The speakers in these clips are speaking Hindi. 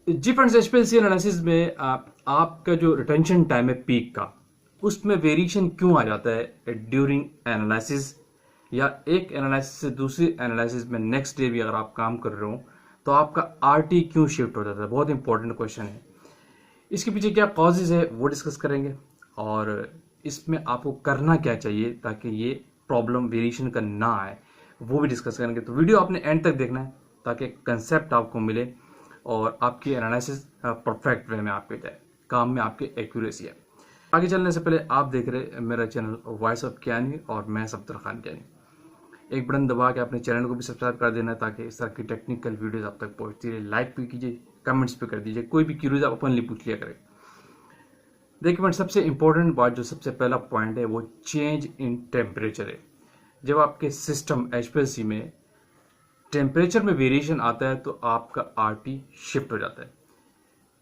जी फ्रेंड्स, एचपीएलसी एनालिसिस में आपका जो रिटेंशन टाइम है पीक का, उसमें वेरिएशन क्यों आ जाता है ड्यूरिंग एनालिसिस, या एक एनालिसिस से दूसरी एनालिसिस में नेक्स्ट डे भी अगर आप काम कर रहे हो तो आपका आरटी क्यों शिफ्ट हो जाता है। बहुत इंपॉर्टेंट क्वेश्चन है। इसके पीछे क्या कॉजेज है वो डिस्कस करेंगे, और इसमें आपको करना क्या चाहिए ताकि ये प्रॉब्लम वेरिएशन का ना आए वो भी डिस्कस करेंगे। तो वीडियो आपने एंड तक देखना है ताकि कंसेप्ट आपको मिले और आपकी एनालिसिस परफेक्ट वे में आपके जाए, काम में आपकी एक्यूरेसी है। आगे चलने से पहले आप देख रहे मेरा चैनल वॉइस ऑफ कियानी और मैं सफदर खान कियानी। एक बटन दबा के अपने चैनल को भी सब्सक्राइब कर देना ताकि इस तरह की टेक्निकल वीडियोस आप तक पहुंचती रहे। लाइक भी कीजिए, कमेंट्स भी कर दीजिए, कोई भी क्यूरीज आप ओपनली पूछ लिया करें। देखिए फ्रेंड, सबसे इंपॉर्टेंट बात जो सबसे पहला पॉइंट है वो चेंज इन टेम्परेचर है। जब आपके सिस्टम एचपीएलसी में टेम्परेचर में वेरिएशन आता है तो आपका आरटी शिफ्ट हो जाता है।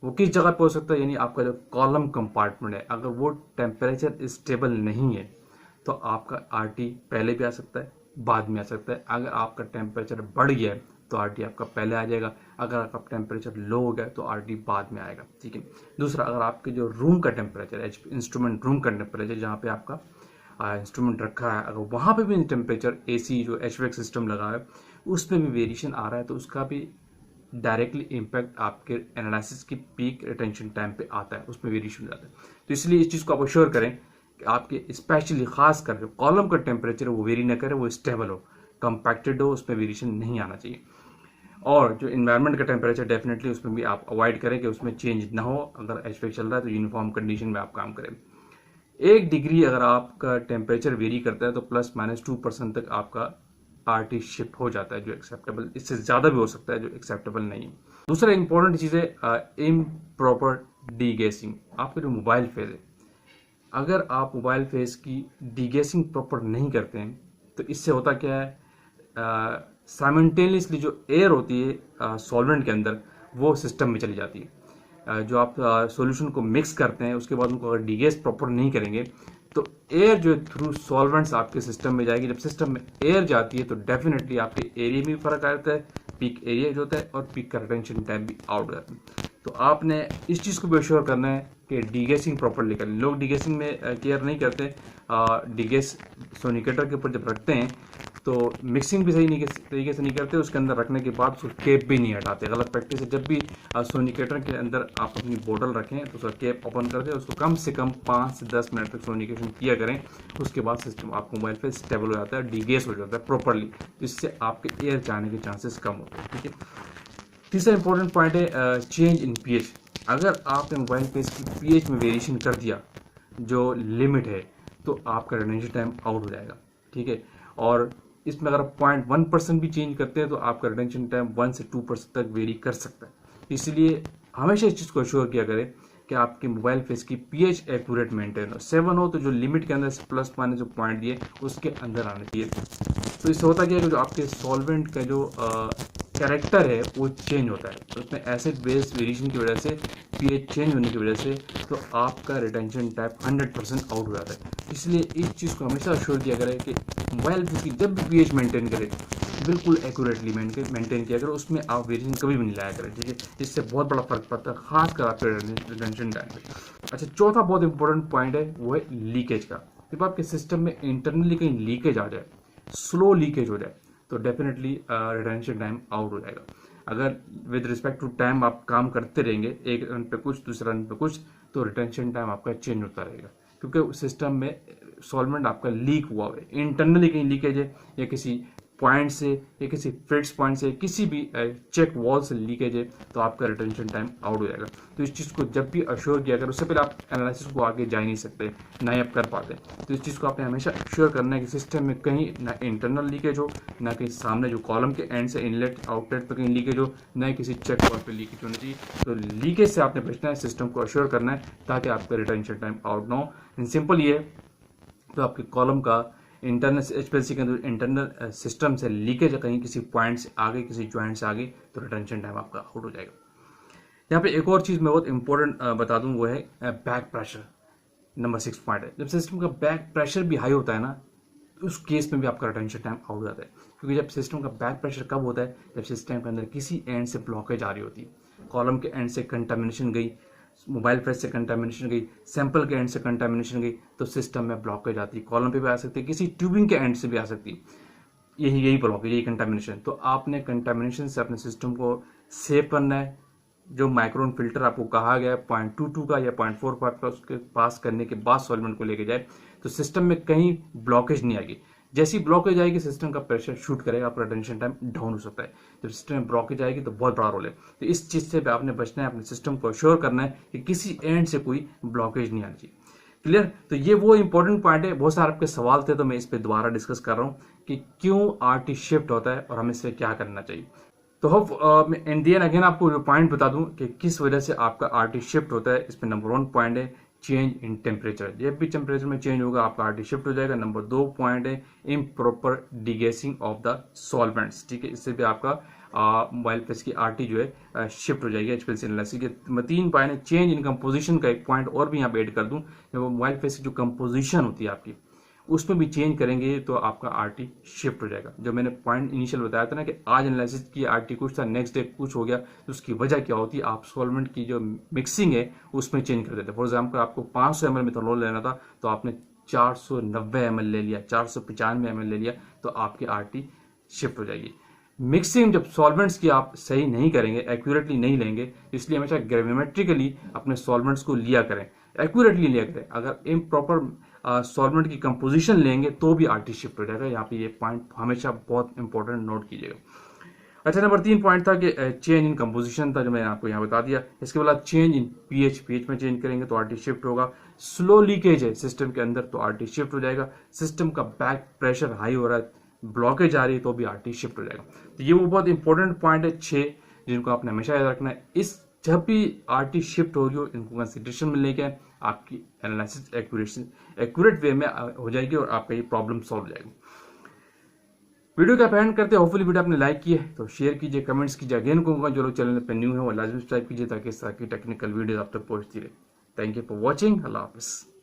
वो किस जगह पे हो सकता है, यानी आपका जो कॉलम कंपार्टमेंट है अगर वो टेम्परेचर स्टेबल नहीं है तो आपका आरटी पहले भी आ सकता है, बाद में आ सकता है। अगर आपका टेम्परेचर बढ़ गया है तो आरटी आपका पहले आ जाएगा, अगर आपका टेम्परेचर लो हो गया तो आरटी बाद में आएगा। ठीक है। दूसरा, अगर आपके जो रूम का टेम्परेचर है, इंस्ट्रूमेंट रूम का टेम्परेचर जहाँ पे आपका इंस्ट्रूमेंट रखा है, अगर वहाँ पे भी टेम्परेचर एसी जो एचवेक सिस्टम लगा है उसमें भी वेरिएशन आ रहा है तो उसका भी डायरेक्टली इम्पैक्ट आपके एनालिसिस की पीक रिटेंशन टाइम पे आता है, उसमें वेरिएशन हो जाता है। तो इसलिए इस चीज़ को आप अश्योर करें कि आपके स्पेशली खास कर जो कॉलम का टेम्परेचर है वो वेरी ना करे, वो स्टेबल हो, कंपैक्टेड हो, उसमें वेरिएशन नहीं आना चाहिए। और जो इन्वायरमेंट का टेम्परेचर डेफिनेटली उसमें भी आप अवॉइड करें कि उसमें चेंज ना हो। अगर एचवेक चल रहा है तो यूनिफॉर्म कंडीशन में आप काम करें। 1 डिग्री अगर आपका टेम्परेचर वेरी करता है तो +-2% तक आपका आरटी शिफ्ट हो जाता है, जो एक्सेप्टेबल, इससे ज़्यादा भी हो सकता है जो एक्सेप्टेबल नहीं है। दूसरा इंपॉर्टेंट चीज़ है इम्प्रॉपर डीगैसिंग। आपका जो मोबाइल फेज है, अगर आप मोबाइल फेज की डीगैसिंग प्रॉपर नहीं करते हैं तो इससे होता क्या है, साइमल्टेनियसली जो एयर होती है सॉल्वेंट के अंदर वो सिस्टम में चली जाती है। जो आप सॉल्यूशन को मिक्स करते हैं उसके बाद उनको अगर डीगैस प्रॉपर नहीं करेंगे तो एयर जो थ्रू सॉल्वेंट्स आपके सिस्टम में जाएगी। जब सिस्टम में एयर जाती है तो डेफिनेटली आपके एरिया में भी फर्क आता है, पीक एरिया जो होता है और पीक का रिटेंशन टाइम भी आउट हो जाता है। तो आपने इस चीज़ को भी अश्योर करना है कि डीगैसिंग प्रॉपरली करें। लोग डीगैसिंग में केयर नहीं करते। डीगैस सोनिकेटर के ऊपर जब रखते हैं तो मिक्सिंग भी सही तरीके से नहीं करते, उसके अंदर रखने के बाद उसको केप भी नहीं हटाते। गलत प्रैक्टिस है। जब भी सोनिकेटर के अंदर आप अपनी बोतल रखें तो उसका केप ओपन कर दें, उसको कम से कम 5 से 10 मिनट तक सोनिकेशन किया करें। उसके बाद सिस्टम आपको मोबाइल पे स्टेबल हो जाता है, डीगैस हो जाता है प्रॉपरली, जिससे आपके एयर जाने के चांसेस कम होते हैं। ठीक है। तीसरा इंपॉर्टेंट पॉइंट है चेंज इन पीएच। अगर आपने मोबाइल पे इसकी पीएच में वेरिएशन कर दिया जो लिमिट है तो आपका रिटेंशन टाइम आउट हो जाएगा। ठीक है। और इसमें अगर 0.1% भी चेंज करते हैं तो आपका रिटेंशन टाइम 1 से 2% तक वेरी कर सकता है। इसलिए हमेशा इस चीज़ को अश्योर किया करें कि आपके मोबाइल फेस की पीएच एक्यूरेट मेंटेन हो। 7 हो तो जो लिमिट के अंदर प्लस माइनस जो पॉइंट दिए उसके अंदर आना चाहिए। तो इससे होता क्या है कि जो आपके सॉल्वेंट का जो कैरेक्टर है वो चेंज होता है, तो उसमें एसिड बेस वेरिएशन की वजह से, पीएच चेंज होने की वजह से तो आपका रिटेंशन टाइम 100% आउट हो जाता है। इसलिए इस चीज़ को हमेशा अश्योर किया करें कि मोबाइल फेस की जब भी पीएच मेंटेन करें बिल्कुल एक्यूरेटली मेंटेन किया करें, उसमें आप वेरिएशन कभी भी नहीं लाया करें। ठीक है। इससे बहुत बड़ा फर्क पड़ता है, खासकर आपके रिटेंशन टाइम पे। अच्छा, चौथा बहुत इंपॉर्टेंट पॉइंट है वो है लीकेज का। जब आपके सिस्टम में इंटरनली कहीं लीकेज आ जाए, स्लो लीकेज हो जाए तो डेफिनेटली रिटेंशन टाइम आउट हो जाएगा। अगर विद रिस्पेक्ट टू टाइम आप काम करते रहेंगे, एक रन पे कुछ दूसरे रन पे कुछ, तो रिटेंशन टाइम आपका चेंज होता रहेगा, क्योंकि सिस्टम में सॉल्वेंट आपका लीक हुआ है, इंटरनली कहीं लीकेज है या किसी पॉइंट से या किसी फिट्स पॉइंट से, किसी भी चेक वॉल से लीकेज है तो आपका रिटेंशन टाइम आउट हो जाएगा। तो इस चीज़ को जब भी अश्योर किया अगर उससे पहले आप एनालिसिस को आगे जा ही नहीं सकते, ना ही आप कर पाते। तो इस चीज़ को आपने हमेशा अश्योर करना है कि सिस्टम में कहीं ना इंटरनल लीकेज हो, ना कहीं सामने जो कॉलम के एंड से इनलेट आउटलेट पर कहीं लीकेज हो, ना ही किसी चेक वॉल पर लीकेज होनी चाहिए। तो लीकेज से आपने बचना है, सिस्टम को अश्योर करना है ताकि आपका रिटेंशन टाइम आउट ना हो। सिंपल ये है, तो आपके कॉलम का इंटरनल एचपीएलसी के अंदर इंटरनल सिस्टम से लीकेज है, कहीं किसी पॉइंट से आगे, किसी ज्वाइंट से आगे, तो रिटेंशन टाइम आपका आउट हो जाएगा। यहाँ पे एक और चीज़ मैं बहुत इंपॉर्टेंट बता दूं, वो है बैक प्रेशर। नंबर 6 पॉइंट है, जब सिस्टम का बैक प्रेशर भी हाई होता है ना, तो उस केस में भी आपका रिटेंशन टाइम आउट हो जाता है। क्योंकि जब सिस्टम का बैक प्रेशर कब होता है, जब सिस्टम के अंदर किसी एंड से ब्लॉकेज आ रही होती है। कॉलम के एंड से कंटामिनेशन गई, मोबाइल फ्लैश से कंटामिनेशन गई, सैंपल के एंड से कंटामिनेशन गई, तो सिस्टम में ब्लॉकेज आती है। कॉलम पे भी आ सकती है, किसी ट्यूबिंग के एंड से भी आ सकती है, यही ब्लॉकेज, यही कंटामिनेशन। तो आपने कंटामिनेशन से अपने सिस्टम को सेव करना है। जो माइक्रोन फिल्टर आपको कहा गया है 0.22 का या 0.45 का, उसके पास करने के बाद सॉल्वेंट को लेके जाए तो सिस्टम में कहीं ब्लॉकेज नहीं आएगी। जैसी ब्लॉकेज आएगी सिस्टम का प्रेशर शूट करेगा, आपका रिटेंशन टाइम डाउन हो सकता है। जब सिस्टम में ब्लॉकेज आएगी तो बहुत बड़ा रोल है। तो इस चीज से आपने बचना है, अपने सिस्टम को अश्योर करना है कि किसी एंड से कोई ब्लॉकेज नहीं आनी चाहिए। क्लियर? तो ये वो इंपॉर्टेंट पॉइंट है। बहुत सारे आपके सवाल थे तो मैं इस पर दोबारा डिस्कस कर रहा हूँ कि क्यों आरटी शिफ्ट होता है और हमें इससे क्या करना चाहिए। तो hope in the and again आपको जो पॉइंट बता दूं कि किस वजह से आपका आरटी शिफ्ट होता है। इसमें नंबर 1 पॉइंट है चेंज इन टेम्परेचर। जब भी टेम्परेचर में चेंज होगा आपका आरटी शिफ्ट हो जाएगा। नंबर 2 पॉइंट है improper degassing of the solvents. ठीक है, इससे भी आपका मोबाइल फ्लैश की आरटी जो है शिफ्ट हो जाएगी एचपीएलसी एनालिसिस के। 3 पॉइंट है चेंज इन कंपोजिशन का। एक पॉइंट और भी यहाँ पे ऐड कर दूं, जब मोबाइल फ्लैश की जो कंपोजिशन होती है आपकी उसमें भी चेंज करेंगे तो आपका आरटी शिफ्ट हो जाएगा। जो मैंने पॉइंट इनिशियल बताया था ना कि आज एनालिसिस की आरटी कुछ था, नेक्स्ट डे कुछ हो गया, तो उसकी वजह क्या होती है, आप सॉल्वेंट की जो मिक्सिंग है उसमें चेंज कर देते हैं। फॉर एग्जाम्पल आपको 500 ml मिथनॉल लेना था तो आपने 490 ml ले लिया, 495 ml ले लिया, तो आपकी आरटी शिफ्ट हो जाएगी। मिक्सिंग जब सॉल्वेंट्स की आप सही नहीं करेंगे, एक्यूरेटली नहीं लेंगे, इसलिए हमेशा ग्रेविमेट्रिकली अपने सॉल्वेंट्स को लिया करें, एक्यूरेटली लिया करें। अगर इम्प्रॉपर सॉल्वेंट की कंपोजिशन लेंगे तो भी आरटी शिफ्ट हो जाएगा। यहाँ पे ये पॉइंट हमेशा बहुत इंपॉर्टेंट नोट कीजिएगा। अच्छा, नंबर 3 पॉइंट था कि चेंज इन कंपोजिशन था, जो मैंने आपको यहाँ बता दिया। इसके बाद चेंज इन पीएच में चेंज करेंगे तो आरटी शिफ्ट होगा। स्लो लीकेज है सिस्टम के अंदर तो आरटी शिफ्ट हो जाएगा। सिस्टम का बैक प्रेशर हाई हो रहा है, ब्लॉकेज आ रही है तो भी आरटी शिफ्ट हो जाएगा। तो ये वो बहुत इंपॉर्टेंट पॉइंट है 6 जिनको आपने हमेशा याद रखना है। इस जब भी आरटी शिफ्ट हो रही हो इनको कंसिडरेशन में लेके आपकी एनालिसिस एक्यूरेट वे में हो जाएगी और आपका ये प्रॉब्लम सॉल्व हो जाएगी। वीडियो का एंड करते हैं। होपफुली वीडियो आपने लाइक की है तो शेयर कीजिए, कमेंट्स कीजिए। अगेन कहूंगा जो लोग चैनल पे न्यू है वो लाजमी सब्सक्राइब कीजिए ताकि इस तरह की टेक्निकल वीडियो आप तक पहुंचती रहे। Thank you for watching. अल्लाह हाफिज़।